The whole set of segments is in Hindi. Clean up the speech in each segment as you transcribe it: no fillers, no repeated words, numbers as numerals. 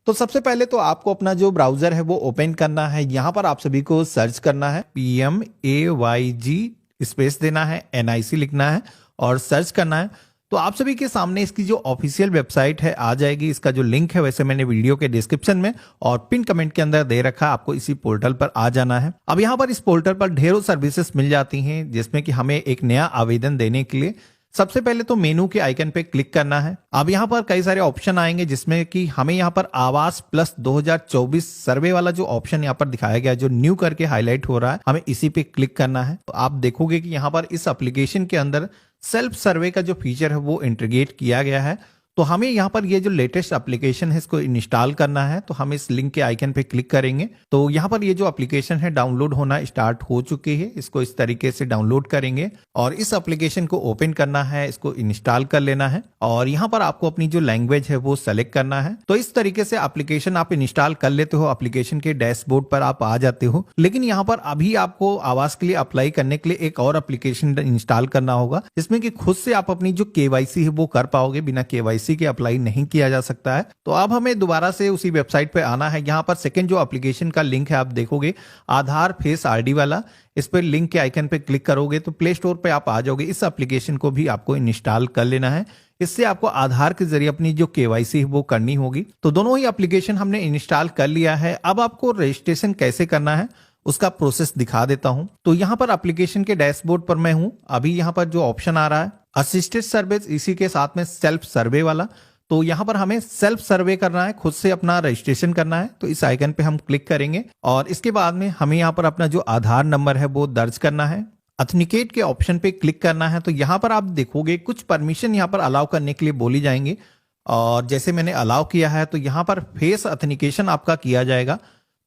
तो सबसे पहले तो आपको अपना जो ब्राउजर है वो ओपन करना है। यहाँ पर आप सभी को सर्च करना है, PMAYG स्पेस देना है, NIC लिखना है और सर्च करना है। तो आप सभी के सामने इसकी जो ऑफिशियल वेबसाइट है आ जाएगी। इसका जो लिंक है वैसे मैंने वीडियो के डिस्क्रिप्शन में और पिन कमेंट के अंदर दे रखा है, आपको इसी पोर्टल पर आ जाना है। अब यहाँ पर इस पोर्टल पर ढेरों सर्विसेज मिल जाती हैं, जिसमें कि हमें एक नया आवेदन देने के लिए सबसे पहले तो मेनू के आइकन पे क्लिक करना है। अब यहाँ पर कई सारे ऑप्शन आएंगे, जिसमें कि हमें यहाँ पर आवास प्लस 2024 सर्वे वाला जो ऑप्शन यहाँ पर दिखाया गया है, जो न्यू करके हाईलाइट हो रहा है, हमें इसी पे क्लिक करना है। तो आप देखोगे कि यहाँ पर इस एप्लीकेशन के अंदर सेल्फ सर्वे का जो फीचर है वो इंटीग्रेट किया गया है। तो हमें यहाँ पर ये जो लेटेस्ट एप्लीकेशन है इसको इंस्टॉल करना है। तो हम इस लिंक के आइकन पे क्लिक करेंगे तो यहाँ पर ये जो एप्लीकेशन है डाउनलोड होना स्टार्ट हो चुकी है। इसको इस तरीके से डाउनलोड करेंगे और इस एप्लीकेशन को ओपन करना है, इसको इंस्टॉल कर लेना है और यहाँ पर आपको अपनी जो लैंग्वेज है वो सेलेक्ट करना है। तो इस तरीके से एप्लीकेशन आप इंस्टॉल कर लेते हो, एप्लीकेशन के डैशबोर्ड पर आप आ जाते हो। लेकिन यहाँ पर अभी आपको आवास के लिए अप्लाई करने के लिए एक और एप्लीकेशन इंस्टॉल करना होगा, जिसमें कि खुद से आप अपनी जो KYC है वो कर पाओगे। बिना KYC के अप्लाई नहीं किया जा सकता है। तो अब हमें दोबारा से उसी वेबसाइट पे आना है। यहाँ पर सेकंड जो एप्लीकेशन का लिंक है आप देखोगे, आधार फेस ID वाला, इस पर लिंक के आइकन पे क्लिक करोगे तो प्ले स्टोर पे आप आ जाओगे। इस एप्लीकेशन को भी आपको इंस्टॉल कर लेना है। इससे आपको आधार के जरिए अपनी जो KYC है वो करनी होगी। तो दोनों ही एप्लीकेशन हमने इंस्टॉल कर लिया है। अब आपको रजिस्ट्रेशन कैसे करना है उसका प्रोसेस दिखा देता हूं। तो यहाँ पर एप्लीकेशन के डैशबोर्ड पर मैं हूं। अभी यहाँ पर जो ऑप्शन आ रहा है असिस्टेड सर्विस, इसी के साथ में सेल्फ सर्वे वाला, तो यहाँ पर हमें सेल्फ सर्वे करना है, खुद से अपना रजिस्ट्रेशन करना है। तो इस आइकन पे हम क्लिक करेंगे और इसके बाद में हमें यहाँ पर अपना जो आधार नंबर है वो दर्ज करना है। ऑथेंटिकेट के ऑप्शन पे क्लिक करना है। तो यहाँ पर आप देखोगे कुछ परमिशन यहाँ पर अलाउ करने के लिए बोली जाएंगे और जैसे मैंने अलाउ किया है तो यहाँ पर फेस ऑथेंटिकेशन आपका किया जाएगा।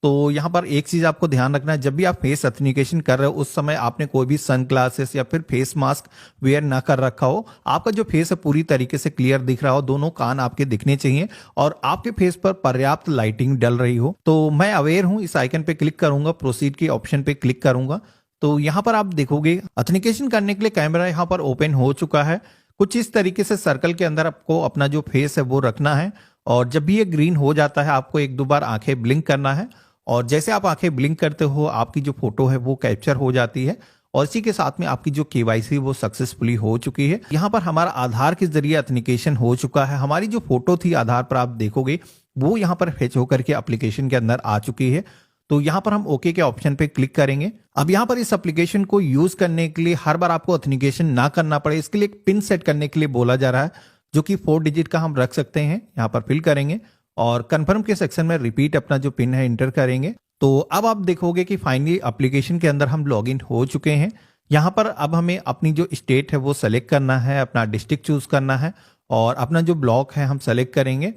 तो यहाँ पर एक चीज आपको ध्यान रखना है, जब भी आप फेस ऑथेंटिकेशन कर रहे हो उस समय आपने कोई भी सनग्लासेस या फिर फेस मास्क वेयर ना कर रखा हो। आपका जो फेस है पूरी तरीके से क्लियर दिख रहा हो, दोनों कान आपके दिखने चाहिए और आपके फेस पर पर्याप्त लाइटिंग डल रही हो। तो मैं अवेयर हूं, इस आइकन पे क्लिक करूंगा, प्रोसीड के ऑप्शन पे क्लिक करूंगा। तो यहाँ पर आप देखोगे ऑथेंटिकेशन करने के लिए कैमरा यहाँ पर ओपन हो चुका है। कुछ इस तरीके से सर्कल के अंदर आपको अपना जो फेस है वो रखना है और जब भी ये ग्रीन हो जाता है आपको एक दो बार आंखें ब्लिंक करना है और जैसे आप आंखें ब्लिंक करते हो आपकी जो फोटो है वो कैप्चर हो जाती है और इसी के साथ में आपकी जो KYC वो सक्सेसफुली हो चुकी है। यहाँ पर हमारा आधार के जरिए ऑथेंटिकेशन हो चुका है। हमारी जो फोटो थी आधार पर आप देखोगे वो यहाँ पर फेच होकर के एप्लीकेशन के अंदर आ चुकी है। तो यहाँ पर हम ओके के ऑप्शन पे क्लिक करेंगे। अब यहाँ पर इस एप्लीकेशन को यूज करने के लिए हर बार आपको ऑथेंटिकेशन ना करना पड़े, इसके लिए एक पिन सेट करने के लिए बोला जा रहा है, जो कि 4 डिजिट का हम रख सकते हैं। यहाँ पर फिल करेंगे और कंफर्म के सेक्शन में रिपीट अपना जो पिन है इंटर करेंगे। तो अब आप देखोगे कि फाइनली एप्लीकेशन के अंदर हम लॉगिन हो चुके हैं। यहाँ पर अब हमें अपनी जो स्टेट है वो सेलेक्ट करना है, अपना डिस्ट्रिक्ट चूज करना है और अपना जो ब्लॉक है हम सेलेक्ट करेंगे।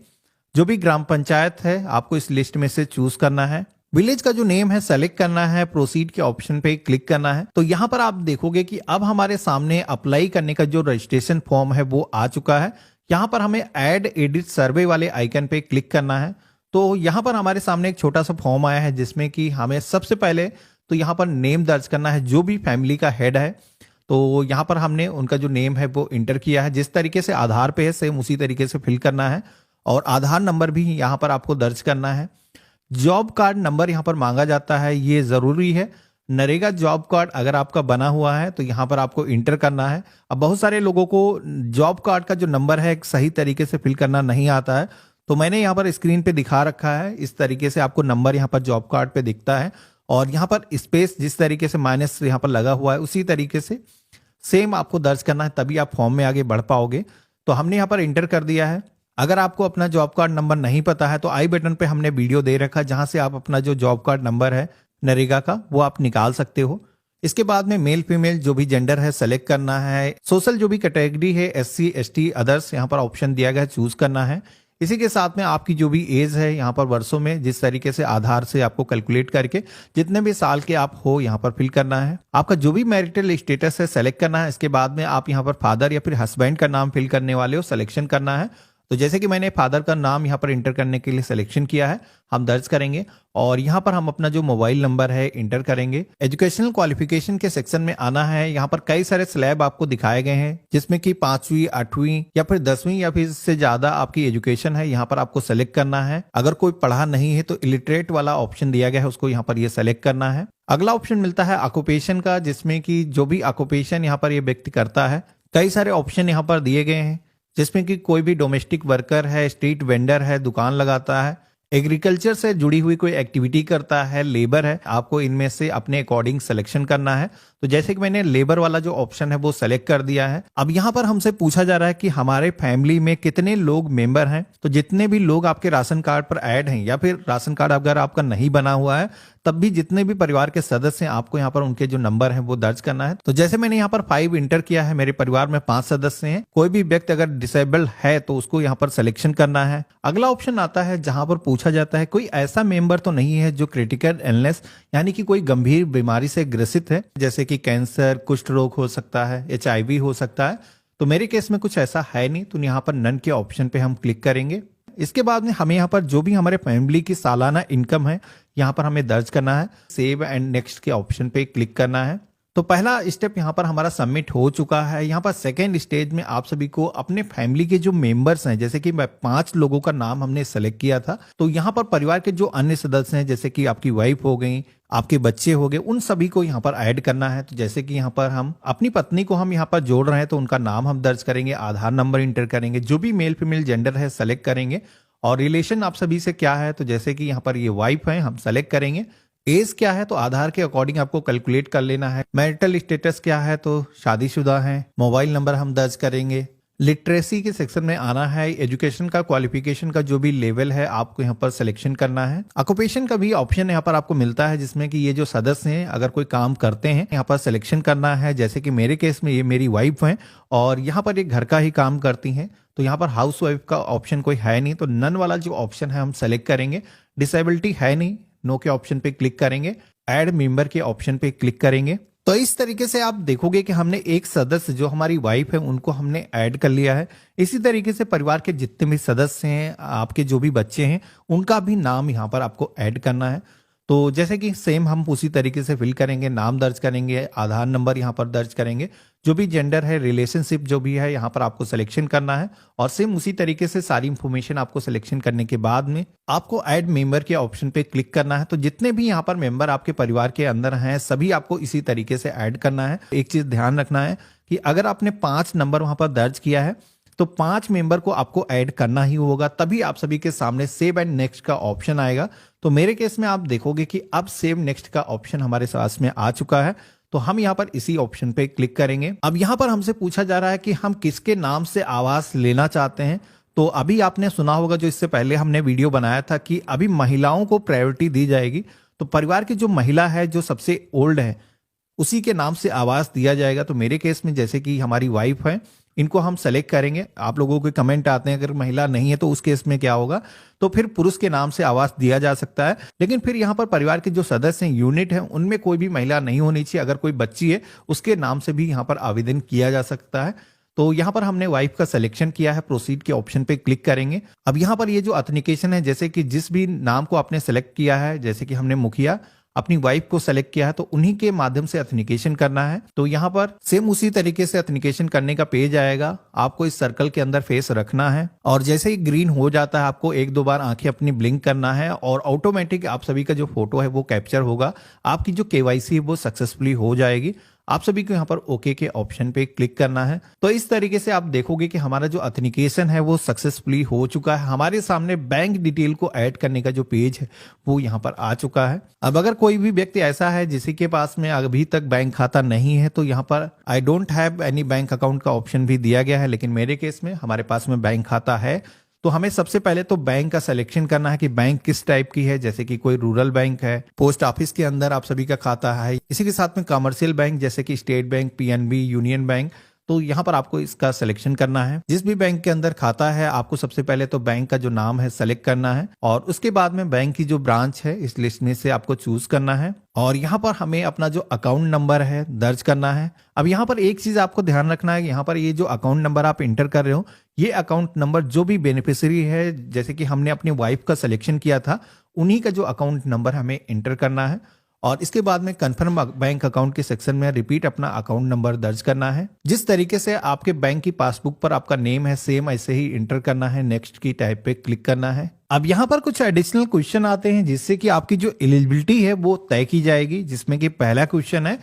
जो भी ग्राम पंचायत है आपको इस लिस्ट में से चूज करना है। विलेज का जो नेम है सेलेक्ट करना है, प्रोसीड के ऑप्शन पे क्लिक करना है। तो यहाँ पर आप देखोगे कि अब हमारे सामने अप्लाई करने का जो रजिस्ट्रेशन फॉर्म है वो आ चुका है। यहाँ पर हमें ऐड एडिट सर्वे वाले आइकन पे क्लिक करना है। तो यहाँ पर हमारे सामने एक छोटा सा फॉर्म आया है, जिसमें कि हमें सबसे पहले तो यहाँ पर नेम दर्ज करना है, जो भी फैमिली का हेड है। तो यहाँ पर हमने उनका जो नेम है वो इंटर किया है, जिस तरीके से आधार पे है सेम उसी तरीके से फिल करना है और आधार नंबर भी यहाँ पर आपको दर्ज करना है। जॉब कार्ड नंबर यहाँ पर मांगा जाता है, ये जरूरी है। नरेगा जॉब कार्ड अगर आपका बना हुआ है तो यहाँ पर आपको इंटर करना है। अब बहुत सारे लोगों को जॉब कार्ड का जो नंबर है सही तरीके से फिल करना नहीं आता है, तो मैंने यहाँ पर स्क्रीन पे दिखा रखा है। इस तरीके से आपको नंबर यहाँ पर जॉब कार्ड पे दिखता है और यहाँ पर स्पेस जिस तरीके से माइनस यहाँ पर लगा हुआ है उसी तरीके से सेम आपको दर्ज करना है, तभी आप फॉर्म में आगे बढ़ पाओगे। तो हमने यहाँ पर इंटर कर दिया है। अगर आपको अपना जॉब कार्ड नंबर नहीं पता है तो आई बटन पे हमने वीडियो दे रखा है, जहां से आप अपना जो जॉब कार्ड नंबर है नरेगा का वो आप निकाल सकते हो। इसके बाद में मेल फीमेल जो भी जेंडर है सेलेक्ट करना है। सोशल जो भी कैटेगरी है SC ST अदर्स यहाँ पर ऑप्शन दिया गया है, चूज करना है। इसी के साथ में आपकी जो भी एज है यहाँ पर वर्षों में जिस तरीके से आधार से आपको कैलकुलेट करके जितने भी साल के आप हो यहाँ पर फिल करना है। आपका जो भी मैरिटल स्टेटस है सेलेक्ट करना है। इसके बाद में आप यहाँ पर फादर या फिर हस्बैंड का नाम फिल करने वाले हो, सिलेक्शन करना है। तो जैसे कि मैंने फादर का नाम यहाँ पर इंटर करने के लिए सिलेक्शन किया है, हम दर्ज करेंगे और यहाँ पर हम अपना जो मोबाइल नंबर है इंटर करेंगे। एजुकेशनल क्वालिफिकेशन के सेक्शन में आना है। यहाँ पर कई सारे स्लैब आपको दिखाए गए हैं जिसमें कि 5वीं 8वीं या फिर 10वीं या फिर इससे ज्यादा आपकी एजुकेशन है, यहाँ पर आपको सेलेक्ट करना है। अगर कोई पढ़ा नहीं है तो इलिटरेट वाला ऑप्शन दिया गया है, उसको यहाँ पर ये सेलेक्ट करना है। अगला ऑप्शन मिलता है ऑक्यूपेशन का, जिसमें कि जो भी ऑक्यूपेशन यहाँ पर ये व्यक्ति करता है, कई सारे ऑप्शन यहाँ पर दिए गए हैं जिसमें कि कोई भी डोमेस्टिक वर्कर है, स्ट्रीट वेंडर है, दुकान लगाता है, एग्रीकल्चर से जुड़ी हुई कोई एक्टिविटी करता है, लेबर है। आपको इनमें से अपने अकॉर्डिंग सिलेक्शन करना है। तो जैसे कि मैंने लेबर वाला जो ऑप्शन है वो सेलेक्ट कर दिया है। अब यहाँ पर हमसे पूछा जा रहा है कि हमारे फैमिली में कितने लोग मेंबर हैं। तो जितने भी लोग आपके राशन कार्ड पर ऐड हैं या फिर राशन कार्ड अगर आपका नहीं बना हुआ है तब भी जितने भी परिवार के सदस्य हैं आपको यहाँ पर उनके जो नंबर हैं वो दर्ज करना है। तो जैसे मैंने यहाँ पर 5 इंटर किया है, मेरे परिवार में 5 सदस्य हैं। कोई भी व्यक्ति अगर डिसेबल्ड है तो उसको यहाँ पर सिलेक्शन करना है। अगला ऑप्शन आता है जहां पर पूछा जाता है कोई ऐसा मेंबर तो नहीं है जो क्रिटिकल इलनेस यानी कि कोई गंभीर बीमारी से ग्रसित है, जैसे कि कैंसर, कुष्ठ रोग हो सकता है, HIV हो सकता है। तो मेरे केस में कुछ ऐसा है नहीं, तो यहाँ पर नन के ऑप्शन पे हम क्लिक करेंगे। इसके बाद में हमें यहाँ पर जो भी हमारे फैमिली की सालाना इनकम है यहाँ पर हमें दर्ज करना है। सेव एंड नेक्स्ट के ऑप्शन पे क्लिक करना है। तो पहला स्टेप यहाँ पर हमारा सबमिट हो चुका है। यहाँ पर सेकेंड स्टेज में आप सभी को अपने फैमिली के जो मेंबर्स हैं, जैसे कि 5 लोगों का नाम हमने सेलेक्ट किया था, तो यहाँ पर परिवार के जो अन्य सदस्य हैं जैसे कि आपकी वाइफ हो गई, आपके बच्चे हो गए, उन सभी को यहाँ पर ऐड करना है। तो जैसे कि यहाँ पर हम अपनी पत्नी को हम यहाँ पर जोड़ रहे हैं तो उनका नाम हम दर्ज करेंगे, आधार नंबर इंटर करेंगे, जो भी मेल फीमेल जेंडर है सेलेक्ट करेंगे और रिलेशन आप सभी से क्या है। तो जैसे कि यहाँ पर ये वाइफ है, हम सेलेक्ट करेंगे। एज क्या है तो आधार के अकॉर्डिंग आपको कैलकुलेट कर लेना है। मैरिटल स्टेटस क्या है तो शादीशुदा है। मोबाइल नंबर हम दर्ज करेंगे। लिटरेसी के सेक्शन में आना है। एजुकेशन का क्वालिफिकेशन का जो भी लेवल है आपको यहाँ पर सिलेक्शन करना है। ऑक्यूपेशन का भी ऑप्शन यहाँ पर आपको मिलता है जिसमें कि ये जो सदस्य हैं अगर कोई काम करते हैं यहाँ पर सिलेक्शन करना है। जैसे कि मेरे केस में ये मेरी वाइफ है और यहाँ पर एक घर का ही काम करती हैं, तो यहाँ पर हाउस वाइफ का ऑप्शन कोई है नहीं, तो नन वाला जो ऑप्शन है हम सेलेक्ट करेंगे। डिसेबिलिटी है नहीं, नो के ऑप्शन पे क्लिक करेंगे। ऐड मेंबर के ऑप्शन पे क्लिक करेंगे। तो इस तरीके से आप देखोगे कि हमने एक सदस्य जो हमारी वाइफ है उनको हमने ऐड कर लिया है। इसी तरीके से परिवार के जितने भी सदस्य हैं, आपके जो भी बच्चे हैं, उनका भी नाम यहाँ पर आपको ऐड करना है। तो जैसे कि सेम हम उसी तरीके से फिल करेंगे, नाम दर्ज करेंगे, आधार नंबर यहाँ पर दर्ज करेंगे, जो भी जेंडर है, रिलेशनशिप जो भी है यहाँ पर आपको सिलेक्शन करना है और सेम उसी तरीके से सारी इंफॉर्मेशन आपको सिलेक्शन करने के बाद में आपको ऐड मेंबर के ऑप्शन पे क्लिक करना है। तो जितने भी यहाँ पर मेंबर आपके परिवार के अंदर हैं सभी आपको इसी तरीके से ऐड करना है। एक चीज ध्यान रखना है कि अगर आपने 5 नंबर वहां पर दर्ज किया है तो 5 मेंबर को आपको ऐड करना ही होगा, तभी आप सभी के सामने सेव एंड नेक्स्ट का ऑप्शन आएगा। तो मेरे केस में आप देखोगे कि अब सेव नेक्स्ट का ऑप्शन हमारे पास में आ चुका है, तो हम यहाँ पर इसी ऑप्शन पे क्लिक करेंगे। अब यहाँ पर हमसे पूछा जा रहा है कि हम किसके नाम से आवास लेना चाहते हैं। तो अभी आपने सुना होगा जो इससे पहले हमने वीडियो बनाया था कि अभी महिलाओं को प्रायोरिटी दी जाएगी। तो परिवार की जो महिला है जो सबसे ओल्ड है उसी के नाम से आवास दिया जाएगा। तो मेरे केस में जैसे कि हमारी वाइफ है, इनको हम सेलेक्ट करेंगे। आप लोगों के कमेंट आते हैं अगर महिला नहीं है तो उस केस में क्या होगा, तो फिर पुरुष के नाम से आवास दिया जा सकता है। लेकिन फिर यहाँ पर परिवार के जो सदस्य हैं, यूनिट है, उनमें कोई भी महिला नहीं होनी चाहिए। अगर कोई बच्ची है उसके नाम से भी यहाँ पर आवेदन किया जा सकता है। तो यहाँ पर हमने वाइफ का सिलेक्शन किया है, प्रोसीड के ऑप्शन पे क्लिक करेंगे। अब यहाँ पर ये जो ऑथेंटिकेशन है, जैसे कि जिस भी नाम को आपने सेलेक्ट किया है, जैसे कि हमने मुखिया अपनी वाइफ को सेलेक्ट किया है तो उन्हीं के माध्यम से ऑथेंटिकेशन करना है। तो यहाँ पर सेम उसी तरीके से ऑथेंटिकेशन करने का पेज आएगा। आपको इस सर्कल के अंदर फेस रखना है और जैसे ही ग्रीन हो जाता है आपको 1-2 बार आंखें अपनी ब्लिंक करना है और ऑटोमेटिक आप सभी का जो फोटो है वो कैप्चर होगा। आपकी जो KYC है वो सक्सेसफुली हो जाएगी। आप सभी को यहाँ पर ओके के ऑप्शन पे क्लिक करना है। तो इस तरीके से आप देखोगे कि हमारा जो ऑथेंटिकेशन है वो सक्सेसफुली हो चुका है। हमारे सामने बैंक डिटेल को ऐड करने का जो पेज है वो यहाँ पर आ चुका है। अब अगर कोई भी व्यक्ति ऐसा है जिसके के पास में अभी तक बैंक खाता नहीं है तो यहाँ पर I don't have any bank account का ऑप्शन भी दिया गया है, लेकिन मेरे केस में हमारे पास में बैंक खाता है। तो हमें सबसे पहले तो बैंक का सिलेक्शन करना है कि बैंक किस टाइप की है, जैसे कि कोई रूरल बैंक है, पोस्ट ऑफिस के अंदर आप सभी का खाता है, इसी के साथ में कमर्शियल बैंक जैसे कि state bank, PNB, union bank. तो यहाँ पर आपको इसका सिलेक्शन करना है। जिस भी बैंक के अंदर खाता है आपको सबसे पहले तो बैंक का जो नाम है सेलेक्ट करना है और उसके बाद में बैंक की जो ब्रांच है इस लिस्ट में से आपको चूज करना है और यहाँ पर हमें अपना जो अकाउंट नंबर है दर्ज करना है। अब यहाँ पर एक चीज आपको ध्यान रखना है, यहाँ पर ये जो अकाउंट नंबर आप इंटर कर रहे हो ये अकाउंट नंबर जो भी बेनिफिशियरी है, जैसे कि हमने अपनी वाइफ का सिलेक्शन किया था, उन्हीं का जो अकाउंट नंबर हमें इंटर करना है और इसके बाद में कंफर्म बैंक अकाउंट के सेक्शन में रिपीट अपना अकाउंट नंबर दर्ज करना है। जिस तरीके से आपके बैंक की पासबुक पर आपका नेम है सेम ऐसे ही इंटर करना है। नेक्स्ट की टाइप पे क्लिक करना है। अब यहाँ पर कुछ एडिशनल क्वेश्चन आते हैं जिससे कि आपकी जो एलिजिबिलिटी है वो तय की जाएगी, जिसमें कि पहला क्वेश्चन है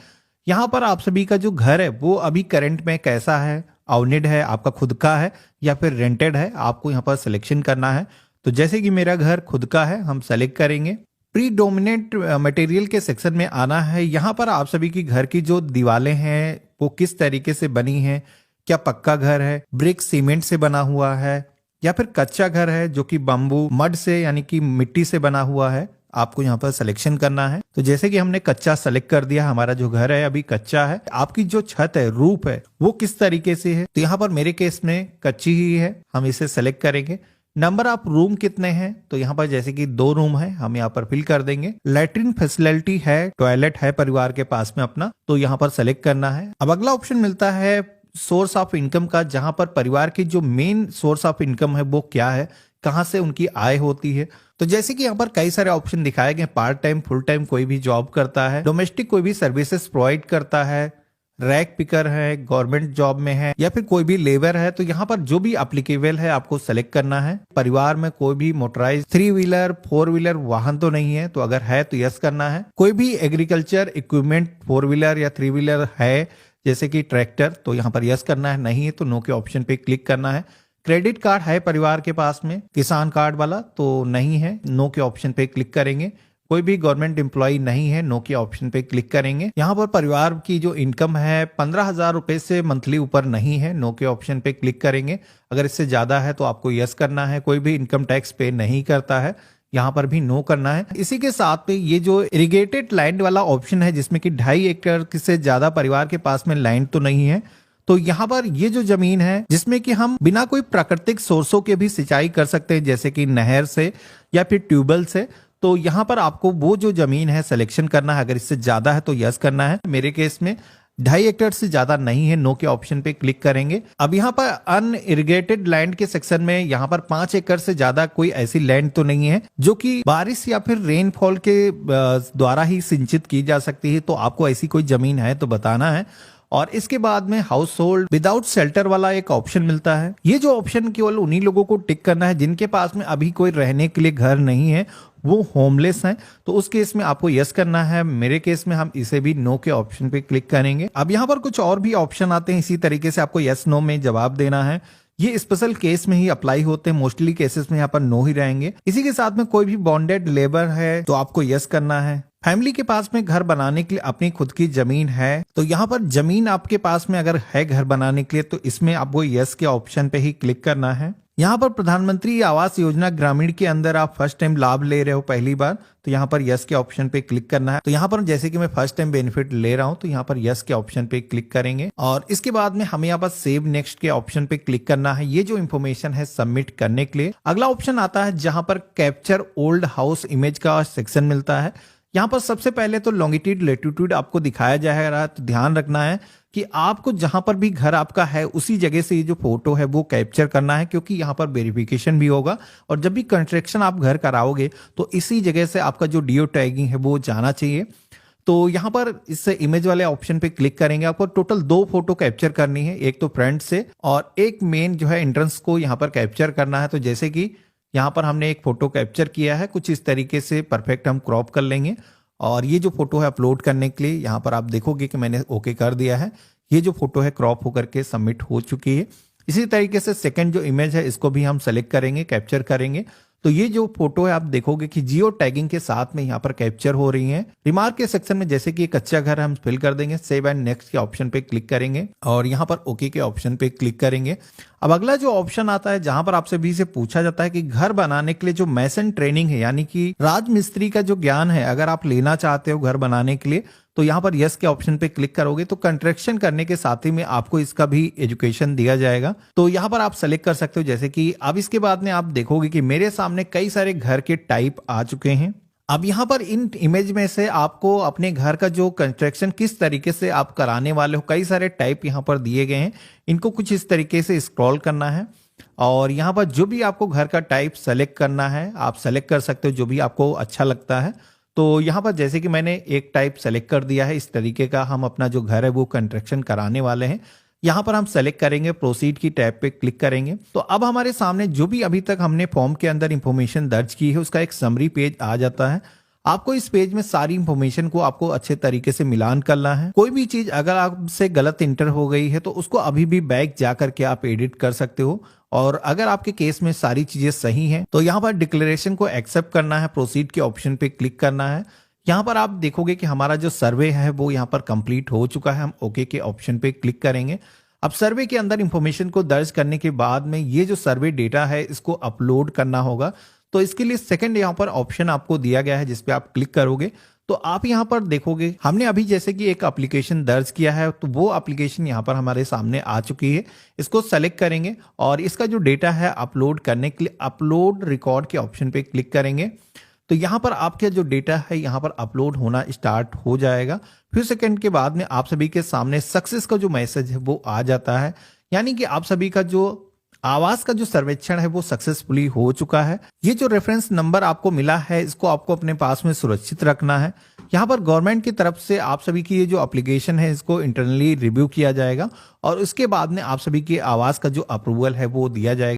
यहाँ पर आप सभी का जो घर है वो अभी करंट में कैसा है, ओनेड है, आपका खुद का है या फिर रेंटेड है, आपको यहाँ पर सिलेक्शन करना है। तो जैसे कि मेरा घर खुद का है हम सेलेक्ट करेंगे। प्रीडोमिनेंट मटेरियल के सेक्शन में आना है। यहाँ पर आप सभी की घर की जो दीवारें हैं वो किस तरीके से बनी है, क्या पक्का घर है, ब्रिक सीमेंट से बना हुआ है या फिर कच्चा घर है जो कि बम्बू मड से यानी कि मिट्टी से बना हुआ है, आपको यहाँ पर सिलेक्शन करना है। तो जैसे कि हमने कच्चा सेलेक्ट कर दिया, हमारा जो घर है अभी कच्चा है। आपकी जो छत है, रूफ है, वो किस तरीके से है, तो यहाँ पर मेरे केस में कच्ची ही है, हम इसे सेलेक्ट करेंगे। नंबर ऑफ रूम कितने हैं, तो यहाँ पर जैसे कि 2 रूम है हम यहाँ पर फिल कर देंगे। लैट्रिन फैसिलिटी है, टॉयलेट है परिवार के पास में अपना, तो यहाँ पर सेलेक्ट करना है। अब अगला ऑप्शन मिलता है सोर्स ऑफ इनकम का, जहां पर परिवार की जो मेन सोर्स ऑफ इनकम है वो क्या है, कहां से उनकी आय होती है। तो जैसे कि यहाँ पर कई सारे ऑप्शन दिखाए गए, पार्ट टाइम, फुल टाइम, कोई भी जॉब करता है, डोमेस्टिक कोई भी सर्विसेज प्रोवाइड करता है, रैक पिकर है, गवर्नमेंट जॉब में है या फिर कोई भी लेबर है। तो यहाँ पर जो भी एप्लीकेबल है आपको सेलेक्ट करना है। परिवार में कोई भी मोटराइज 3 व्हीलर 4 व्हीलर वाहन तो नहीं है, तो अगर है तो यस करना है। कोई भी एग्रीकल्चर इक्विपमेंट 4 व्हीलर या 3 व्हीलर है जैसे कि ट्रैक्टर, तो यहाँ पर यस करना है। नहीं है तो नो के ऑप्शन पे क्लिक करना है। क्रेडिट कार्ड है परिवार के पास में, किसान कार्ड वाला, तो नहीं है, नो के ऑप्शन पे क्लिक करेंगे। कोई भी गवर्नमेंट एम्प्लॉय नहीं है, नो के ऑप्शन पे क्लिक करेंगे। यहाँ पर परिवार की जो इनकम है 15,000 रुपए से मंथली ऊपर नहीं है, नो के ऑप्शन पे क्लिक करेंगे। अगर इससे ज्यादा है तो आपको यस करना है। कोई भी इनकम टैक्स पे नहीं करता है, यहाँ पर भी नो करना है। इसी के साथ में ये जो इरिगेटेड लैंड वाला ऑप्शन है जिसमें कि 2.5 एकड़ से ज्यादा परिवार के पास में लैंड तो नहीं है, तो यहाँ पर ये जो जमीन है जिसमें कि हम बिना कोई प्राकृतिक सोर्सों के भी सिंचाई कर सकते हैं जैसे कि नहर से या फिर ट्यूबवेल से, तो यहाँ पर आपको वो जो जमीन है सिलेक्शन करना है। अगर इससे ज्यादा है तो यस करना है। मेरे केस में 2.5 एकड़ से ज्यादा नहीं है, नो के ऑप्शन पे क्लिक करेंगे। अब यहाँ पर अनइरिगेटेड लैंड के सेक्शन में यहाँ पर 5 एकड़ से ज्यादा कोई ऐसी लैंड तो नहीं है जो कि बारिश या फिर रेनफॉल के द्वारा ही सिंचित की जा सकती है, तो आपको ऐसी कोई जमीन है तो बताना है। और इसके बाद में हाउस होल्ड विदाउट शेल्टर वाला एक ऑप्शन मिलता है। ये जो ऑप्शन केवल उन्हीं लोगों को टिक करना है जिनके पास में अभी कोई रहने के लिए घर नहीं है, वो होमलेस हैं, तो उस केस में आपको यस करना है। मेरे केस में हम इसे भी नो के ऑप्शन पे क्लिक करेंगे। अब यहाँ पर कुछ और भी ऑप्शन आते हैं, इसी तरीके से आपको यस नो में जवाब देना है। ये स्पेशल केस में ही अप्लाई होते हैं, मोस्टली केसेस में यहाँ पर नो ही रहेंगे। इसी के साथ में कोई भी बॉन्डेड लेबर है तो आपको यस करना है। फैमिली के पास में घर बनाने के लिए अपनी खुद की जमीन है, तो यहाँ पर जमीन आपके पास में अगर है घर बनाने के लिए तो इसमें आपको यस के ऑप्शन पे ही क्लिक करना है। यहाँ पर प्रधानमंत्री आवास योजना ग्रामीण के अंदर आप फर्स्ट टाइम लाभ ले रहे हो पहली बार, तो यहाँ पर यस के ऑप्शन पे क्लिक करना है। तो यहाँ पर जैसे कि मैं फर्स्ट टाइम बेनिफिट ले रहा हूँ तो यहाँ पर यस के ऑप्शन पे क्लिक करेंगे और इसके बाद में हमें यहाँ पर सेव नेक्स्ट के ऑप्शन पे क्लिक करना है। ये जो इन्फॉर्मेशन है सबमिट करने के लिए अगला ऑप्शन आता है जहां पर कैप्चर ओल्ड हाउस इमेज का सेक्शन मिलता है। यहाँ पर सबसे पहले तो लॉन्गिट्यूड लेटीट्यूड आपको दिखाया जाएगा, तो ध्यान रखना है कि आपको जहां पर भी घर आपका है उसी जगह से ये जो फोटो है वो कैप्चर करना है, क्योंकि यहाँ पर वेरिफिकेशन भी होगा और जब भी कंस्ट्रक्शन आप घर कराओगे तो इसी जगह से आपका जो जियो टैगिंग है वो जाना चाहिए। तो यहाँ पर इस इमेज वाले ऑप्शन पे क्लिक करेंगे। आपको टोटल 2 फोटो कैप्चर करनी है, एक तो फ्रंट से और एक मेन जो है एंट्रेंस को यहाँ पर कैप्चर करना है। तो जैसे कि यहाँ पर हमने एक फोटो कैप्चर किया है, कुछ इस तरीके से परफेक्ट हम क्रॉप कर लेंगे और ये जो फोटो है अपलोड करने के लिए यहाँ पर आप देखोगे कि मैंने ओके कर दिया है। ये जो फोटो है क्रॉप होकर के सबमिट हो चुकी है। इसी तरीके से सेकंड जो इमेज है इसको भी हम सेलेक्ट करेंगे, कैप्चर करेंगे। तो ये जो फोटो है आप देखोगे कि जियो टैगिंग के साथ में यहाँ पर कैप्चर हो रही है। रिमार्क के सेक्शन में जैसे कि कच्चा घर हम फिल कर देंगे, सेव एंड नेक्स्ट के ऑप्शन पे क्लिक करेंगे और यहाँ पर ओके के ऑप्शन पे क्लिक करेंगे। अब अगला जो ऑप्शन आता है जहां पर आपसे भी से पूछा जाता है कि घर बनाने के लिए जो मैसन ट्रेनिंग है यानी कि राजमिस्त्री का जो ज्ञान है अगर आप लेना चाहते हो घर बनाने के लिए, तो यहाँ पर यस के ऑप्शन पे क्लिक करोगे तो कंस्ट्रक्शन करने के साथ ही में आपको इसका भी एजुकेशन दिया जाएगा। तो यहाँ पर आप सेलेक्ट कर सकते हो, जैसे कि अब इसके बाद में आप देखोगे कि मेरे सामने कई सारे घर के टाइप आ चुके हैं। अब यहाँ पर इन इमेज में से आपको अपने घर का जो कंस्ट्रक्शन किस तरीके से आप कराने वाले हो, कई सारे टाइप यहाँ पर दिए गए हैं। इनको कुछ इस तरीके से स्क्रॉल करना है और यहाँ पर जो भी आपको घर का टाइप सेलेक्ट करना है आप सेलेक्ट कर सकते हो, जो भी आपको अच्छा लगता है। तो यहाँ पर जैसे कि मैंने एक टाइप सेलेक्ट कर दिया है, इस तरीके का हम अपना जो घर है वो कंस्ट्रक्शन कराने वाले हैं। यहाँ पर हम सेलेक्ट करेंगे, प्रोसीड की टैब पे क्लिक करेंगे। तो अब हमारे सामने जो भी अभी तक हमने फॉर्म के अंदर इंफॉर्मेशन दर्ज की है उसका एक समरी पेज आ जाता है। आपको इस पेज में सारी इंफॉर्मेशन को आपको अच्छे तरीके से मिलान करना है। कोई भी चीज अगर आपसे गलत इंटर हो गई है तो उसको अभी भी बैक जा करके आप एडिट कर सकते हो, और अगर आपके केस में सारी चीजें सही हैं तो यहाँ पर डिक्लेरेशन को एक्सेप्ट करना है, प्रोसीड के ऑप्शन पे क्लिक करना है। यहाँ पर आप देखोगे कि हमारा जो सर्वे है वो यहाँ पर कंप्लीट हो चुका है। हम ओके के ऑप्शन पे क्लिक करेंगे। अब सर्वे के अंदर इंफॉर्मेशन को दर्ज करने के बाद में ये जो सर्वे डेटा है इसको अपलोड करना होगा। तो इसके लिए सेकंड यहाँ पर ऑप्शन आपको दिया गया है जिस पे आप क्लिक करोगे तो आप यहाँ पर देखोगे हमने अभी जैसे कि एक एप्लीकेशन दर्ज किया है तो वो एप्लीकेशन यहाँ पर हमारे सामने आ चुकी है। इसको सेलेक्ट करेंगे और इसका जो डेटा है अपलोड करने के लिए अपलोड रिकॉर्ड के ऑप्शन पे क्लिक करेंगे। तो यहाँ पर आपका जो डेटा है यहाँ पर अपलोड होना स्टार्ट हो जाएगा। फिर सेकंड के बाद में आप सभी के सामने सक्सेस का जो मैसेज है वो आ जाता है, यानी कि आप सभी का जो आवास का जो सर्वेक्षण है वो सक्सेसफुली हो चुका है। ये जो रेफरेंस नंबर आपको मिला है इसको आपको अपने पास में सुरक्षित रखना है। यहाँ पर गवर्नमेंट की तरफ से आप सभी की ये जो एप्लीकेशन है इसको इंटरनली रिव्यू किया जाएगा और उसके बाद में आप सभी के आवास का जो अप्रूवल है वो दिया जाएगा।